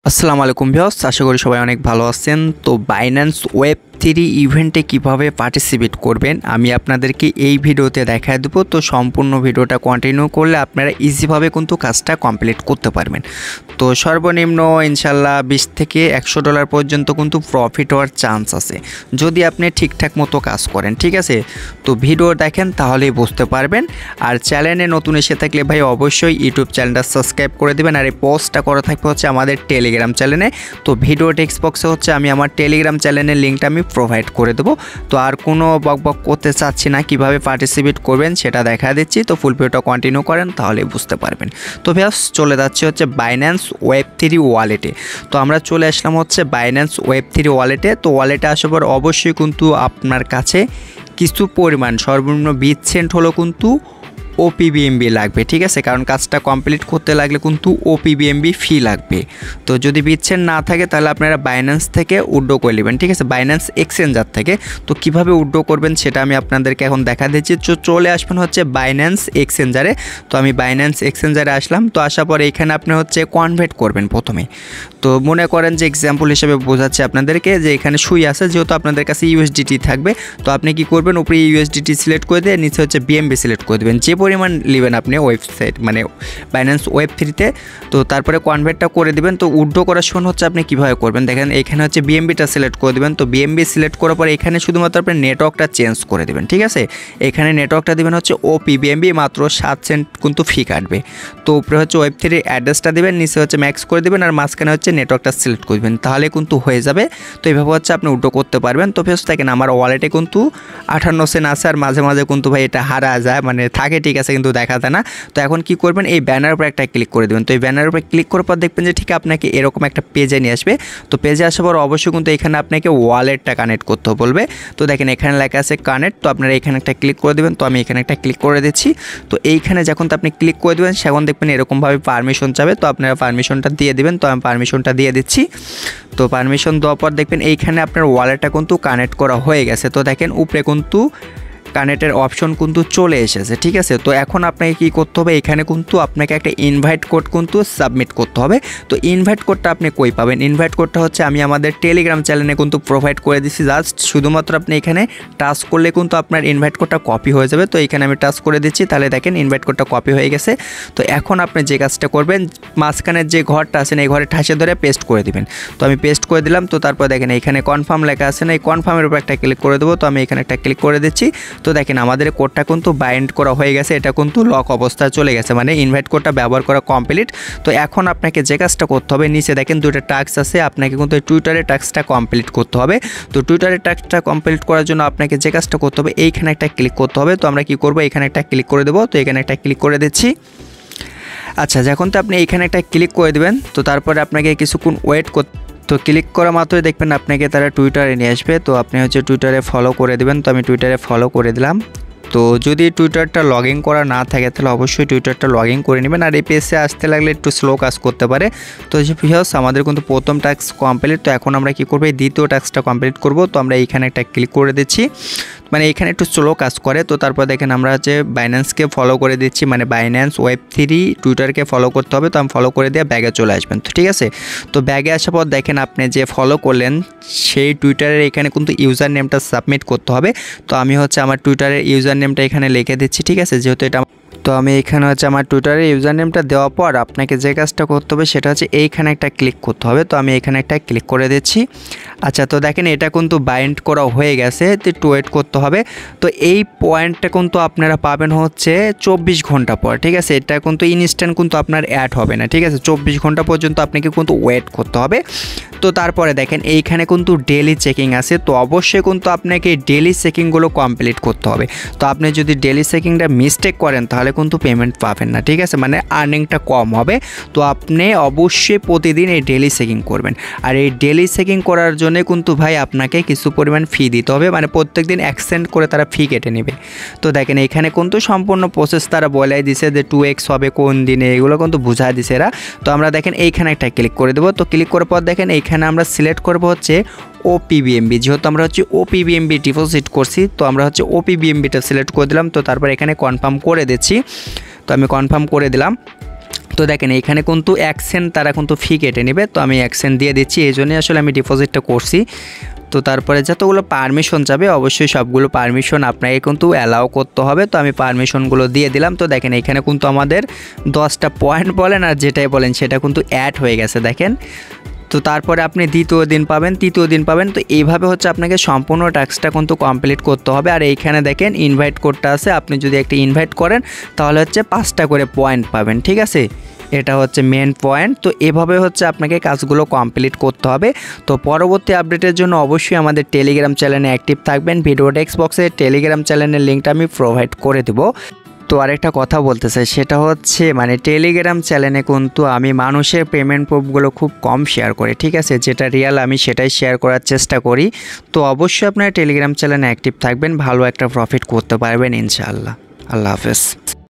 আসসালামু আলাইকুম ভিউয়ার্স, আশা করি সবাই অনেক ভালো আছেন। তো বাইন্যান্স ওয়েব3 ইভেন্টে কিভাবে পার্টিসিপেট করবেন আমি আপনাদেরকে এই ভিডিওতে দেখায় দেবো। তো সম্পূর্ণ ভিডিওটা কন্টিনিউ করলে আপনারা ইজিভাবে কিন্তু কাজটা কমপ্লিট করতে পারবেন। তো সর্বনিম্ন ইনশাল্লাহ $20 থেকে $100 পর্যন্ত কিন্তু প্রফিট হওয়ার চান্স আছে যদি আপনি ঠিকঠাক মতো কাজ করেন, ঠিক আছে। তো ভিডিও দেখেন তাহলেই বুঝতে পারবেন। আর চ্যানেলে নতুন এসে থাকলে ভাই অবশ্যই ইউটিউব চ্যানেলটা সাবস্ক্রাইব করে দেবেন। আর এই পোস্টটা করা থাকবে হচ্ছে আমাদের টেলিগ্রাম চ্যানেলে। তো ভিডিও টেক্সট বক্সে হচ্ছে আমি আমার টেলিগ্রাম চ্যানেলের লিঙ্কটা আমি প্রোভাইড করে দেবো। তো আর কোনো বকবক করতে চাচ্ছি না, কিভাবে পার্টিসিপেট করবেন সেটা দেখা দিচ্ছি। তো ফুল ভিডিওটা কন্টিনিউ করেন তাহলেই বুঝতে পারবেন। তো ভিউয়ার্স চলে যাচ্ছে হচ্ছে বাইন্যান্স ওয়েব3 ওয়ালেটে। তো আমরা চলে আসলাম হচ্ছে বাইন্যান্স ওয়েব3 ওয়ালেটে। তো ওয়ালেটে আসার পর অবশ্যই কিন্তু আপনার কাছে কিছু পরিমাণ সর্বনিম্ন 20 সেন্ট হলো কিন্তু OPBMB লাগবে, ঠিক আছে। কারণ কাজটা কমপ্লিট করতে লাগলে কিন্তু OPBMB ফি লাগবে। তো যদি বিচ্ছেন না থাকে তাহলে আপনারা বাইন্যান্স থেকে উইথড্র করে নেবেন, ঠিক আছে, বাইন্যান্স এক্সচেঞ্জার থেকে। তো কিভাবে উইথড্র করবেন সেটা আমি আপনাদেরকে এখন দেখা দিচ্ছি। চলে আসবেন হচ্ছে বাইন্যান্স এক্সচেঞ্জারে। তো আমি বাইন্যান্স এক্সচেঞ্জারে আসলাম। তো আসার পরে এখানে আপনি হচ্ছে কনভার্ট করবেন প্রথমে। তো মনে করেন যে এক্সাম্পল হিসেবে বোঝাচ্ছে আপনাদেরকে যে এখানে সুই আছে, যেহেতু আপনাদের কাছে USDT থাকবে। তো আপনি কি করবেন, উপরে USDT সিলেক্ট করে দিয়ে নিচে হচ্ছে BNB সিলেক্ট করে দেবেন, যে পরিমাণ নেবেন আপনি ওয়েবসাইট মানে বাইন্যান্স ওয়েব3তে। তো তারপরে কনভার্টটা করে দিবেন। তো উইথড্র করার সময় হচ্ছে আপনি কীভাবে করবেন দেখেন, এখানে হচ্ছে BNBটা সিলেক্ট করে দেবেন। তো BNB সিলেক্ট করার পরে এখানে শুধুমাত্র আপনি নেটওয়ার্কটা চেঞ্জ করে দেবেন, ঠিক আছে। এখানে নেটওয়ার্কটা দেবেন হচ্ছে OPBMB, মাত্র 7 সেন্ট কিন্তু ফি কাটবে। তো উপরে হচ্ছে ওয়েব3 অ্যাড্রেসটা দেবেন, নিচে হচ্ছে ম্যাক্স করে দেবেন, আর মাঝখানে হচ্ছে নেটওয়ার্কটা সিলেক্ট করবেন, তাহলে কিন্তু হয়ে যাবে। তো এইভাবে হচ্ছে আপনি উইথড্র করতে পারবেন। তো ফেস দেখেন আমার ওয়ালেটে কিন্তু 58 সেন্ট আছে, আর মাঝে মাঝে কিন্তু ভাই এটা হারা যায়, মানে থাকে ঠিক আছে কিন্তু দেখা যায় না। তো এখন কি করবেন, এই ব্যানার উপর একটা ক্লিক করে দেবেন। তো এই ব্যানার উপর ক্লিক করার পর দেখবেন যে ঠিক আপনাকে এরকম একটা পেজে নিয়ে আসবে। তো পেজে আসার পর অবশ্যই কিন্তু এখানে আপনাকে ওয়ালেটটা কানেক্ট করতে বলবে। তো দেখেন এখানে লেখা আছে কানেক্ট। তো আপনারা এখানে একটা ক্লিক করে দেবেন। তো আমি এখানে একটা ক্লিক করে দিচ্ছি। তো এইখানে যখন তো আপনি ক্লিক করে দেবেন সেখন দেখবেন এরকমভাবে পারমিশন চাবে। তো আপনারা পারমিশনটা দিয়ে দেবেন। তো আমি পারমিশনটা দিয়ে দিচ্ছি। তো পারমিশন দেওয়ার পর দেখবেন এইখানে আপনার ওয়ালেটটা কিন্তু কানেক্ট করা হয়ে গেছে। তো দেখেন উপরে কিন্তু কানেক্টের অপশন কিন্তু চলে এসেছে, ঠিক আছে। তো এখন আপনাকে কি করতে হবে, এখানে কিন্তু আপনাকে একটা ইনভাইট কোড কিন্তু সাবমিট করতে হবে। তো ইনভাইট কোডটা আপনি কই পাবেন, ইনভাইট কোডটা হচ্ছে আমি আমাদের টেলিগ্রাম চ্যানেলে কিন্তু প্রোভাইড করে দিচ্ছি। জাস্ট শুধুমাত্র আপনি এখানে টাচ করলে কিন্তু আপনার ইনভাইট কোডটা কপি হয়ে যাবে। তো এখানে আমি টাচ করে দিচ্ছি, তাহলে দেখেন ইনভাইট কোডটা কপি হয়ে গেছে। তো এখন আপনি যে কাজটা করবেন, মাঝখানের যে ঘরটা আছে এই ঘরে ঠাসে ধরে পেস্ট করে দিবেন। তো আমি পেস্ট করে দিলাম। তো তারপর দেখেন এখানে কনফার্ম লেখা আছে না, এই কনফার্মের উপর একটা ক্লিক করে দেবো। তো আমি এখানে একটা ক্লিক করে দিচ্ছি। তো দেখেন আমাদের কোডটা কিন্তু বাইন্ড করা হয়ে গেছে, এটা কিন্তু লক অবস্থায় চলে গেছে, মানে ইনভাইট কোডটা ব্যবহার করা কমপ্লিট। তো এখন আপনাকে যে কাজটা করতে হবে, নিচে দেখেন দুটো টাস্ক আছে, আপনাকে কিন্তু টুইটারের টাস্কটা কমপ্লিট করতে হবে। তো টুইটারের টাস্কটা কমপ্লিট করার জন্য আপনাকে যে কাজটা করতে হবে, এইখানে একটা ক্লিক করতে হবে। তো আমরা কি করব, এখানে একটা ক্লিক করে দেবো। তো এখানে একটা ক্লিক করে দিচ্ছি। আচ্ছা, যখন তো আপনি এইখানে একটা ক্লিক করে দেবেন, তো তারপরে আপনাকে কিছুক্ষণ ওয়েট করতে। তো ক্লিক করা মাত্রই দেখবেন আপনাকে তারা টুইটারে নিয়ে আসবে। তো আপনি হচ্ছে টুইটারে ফলো করে দেবেন। তো আমি টুইটারে ফলো করে দিলাম। তো যদি টুইটারটা লগ ইন করা না থাকে তাহলে অবশ্যই টুইটারটা লগ ইন করে নেবেন। আর এই পেজে আসতে লাগলে একটু স্লো কাজ করতে পারে। তো যে ভিউয়ার্স আমাদের কিন্তু প্রথম টাস্ক কমপ্লিট। তো এখন আমরা কি করব, এই দ্বিতীয় টাস্কটা কমপ্লিট করব। তো আমরা এইখানে একটা ক্লিক করে দিচ্ছি, মানে এখানে একটু স্লো কাজ করে। তো তারপর দেখেন আমরা হচ্ছে বাইন্যান্সকে ফলো করে দিচ্ছি, মানে বাইন্যান্স ওয়েব3 টুইটারকে ফলো করতে হবে। তো আমি ফলো করে দিয়ে ব্যাগে চলে আসবেন, তো ঠিক আছে। তো ব্যাগে আসার পর দেখেন আপনি যে ফলো করলেন সেই টুইটারের এখানে কিন্তু ইউজার নেমটা সাবমিট করতে হবে। তো আমি হচ্ছে আমার টুইটারের ইউজার নেমটা এখানে লিখে দিচ্ছি, ঠিক আছে, যেহেতু এটা। তো আমি এখানে হচ্ছে আমার টুইটারের ইউজার নেমটা দেওয়ার পর আপনাকে যে কাজটা করতে হবে সেটা হচ্ছে এইখানে একটা ক্লিক করতে হবে। তো আমি এখানে একটা ক্লিক করে দিচ্ছি। আচ্ছা, তো দেখেন এটা কিন্তু বাইন্ড করা হয়ে গেছে, তো একটু ওয়েট করতে হবে। তো এই পয়েন্টটা কিন্তু আপনারা পাবেন হচ্ছে 24 ঘন্টা পর, ঠিক আছে। এটা কিন্তু ইনস্ট্যান্ট কিন্তু আপনার অ্যাড হবে না, ঠিক আছে। 24 ঘন্টা পর্যন্ত আপনাকে কিন্তু ওয়েট করতে হবে। তো তারপরে দেখেন এইখানে কিন্তু ডেলি চেকিং আছে। তো অবশ্যই কিন্তু আপনাকে ডেলি চেকিংগুলো কমপ্লিট করতে হবে। তো আপনি যদি ডেলি চেকিংটা মিস্টেক করেন তাহলে কিন্তু পেমেন্ট পাবেন না, ঠিক আছে, মানে আর্নিংটা কম হবে। তো আপনি অবশ্যই প্রতিদিন এই ডেলি চেকিং করবেন। আর এই ডেলি চেকিং করার জন্য কিন্তু ভাই আপনাকে কিছু পরিমাণ ফি দিতে হবে, মানে প্রত্যেক দিন 1 সেন্ট করে তারা ফি কেটে নেবে। তো দেখেন এখানে কিন্তু সম্পূর্ণ প্রসেস তারা বলে দিছে যে 2x হবে কোন দিনে, এগুলো কিন্তু বুঝা দিছে এরা। তো আমরা দেখেন এইখানে একটা ক্লিক করে দেবো। তো ক্লিক করার পর দেখেন এইখানে আমরা সিলেক্ট করব হচ্ছে OPBMB, যেহেতু আমরা হচ্ছে OPBMB ডিপোজিট করছি। তো আমরা হচ্ছে OPBMBটা সিলেক্ট করে দিলাম। তো তারপর এখানে কনফার্ম করে দিচ্ছি। তো আমি কনফার্ম করে দিলাম। তো দেখেন এখানে কিন্তু 1 সেন্ট তারা কিন্তু ফি কেটে নেবে, তো আমি 1 সেন্ট দিয়ে দিচ্ছি, এই জন্যই আসলে আমি ডিপোজিটটা করছি। তো তারপরে যতগুলো পারমিশন যাবে অবশ্যই সবগুলো পারমিশন আপনাকে কিন্তু অ্যালাউ করতে হবে। তো আমি পারমিশনগুলো দিয়ে দিলাম। তো দেখেন এখানে কিন্তু আমাদের 10টা পয়েন্ট বলেন আর যেটাই বলেন সেটা কিন্তু অ্যাড হয়ে গেছে দেখেন। তো তারপরে আপনি দ্বিতীয় দিন পাবেন, তৃতীয় দিন পাবেন। তো এইভাবে হচ্ছে আপনাকে সম্পূর্ণ টাস্কটা কিন্তু কমপ্লিট করতে হবে। আর এইখানে দেখেন ইনভাইট কোডটা আছে, আপনি যদি একটা ইনভাইট করেন তাহলে হচ্ছে 5টা করে পয়েন্ট পাবেন, ঠিক আছে। এটা হচ্ছে মেন পয়েন্ট। তো এভাবে হচ্ছে আপনাকে কাজগুলো কমপ্লিট করতে হবে। তো পরবর্তী আপডেটের জন্য অবশ্যই আমাদের টেলিগ্রাম চ্যানেলে অ্যাক্টিভ থাকবেন। ভিডিও টেক্সট বক্সে টেলিগ্রাম চ্যানেলের লিঙ্কটা আমি প্রোভাইড করে দেবো। তো আরেকটা কথা বলতে চাই, সেটা হচ্ছে মানে টেলিগ্রাম চ্যানেলে কিন্তু আমি মানুষের পেমেন্ট প্রুফগুলো খুব কম শেয়ার করি, ঠিক আছে। যেটা রিয়াল আমি সেটাই শেয়ার করার চেষ্টা করি। তো অবশ্যই আপনারা টেলিগ্রাম চ্যানেলে অ্যাক্টিভ থাকবেন, ভালো একটা প্রফিট করতে পারবেন ইনশাআল্লাহ। আল্লাহ হাফেজ।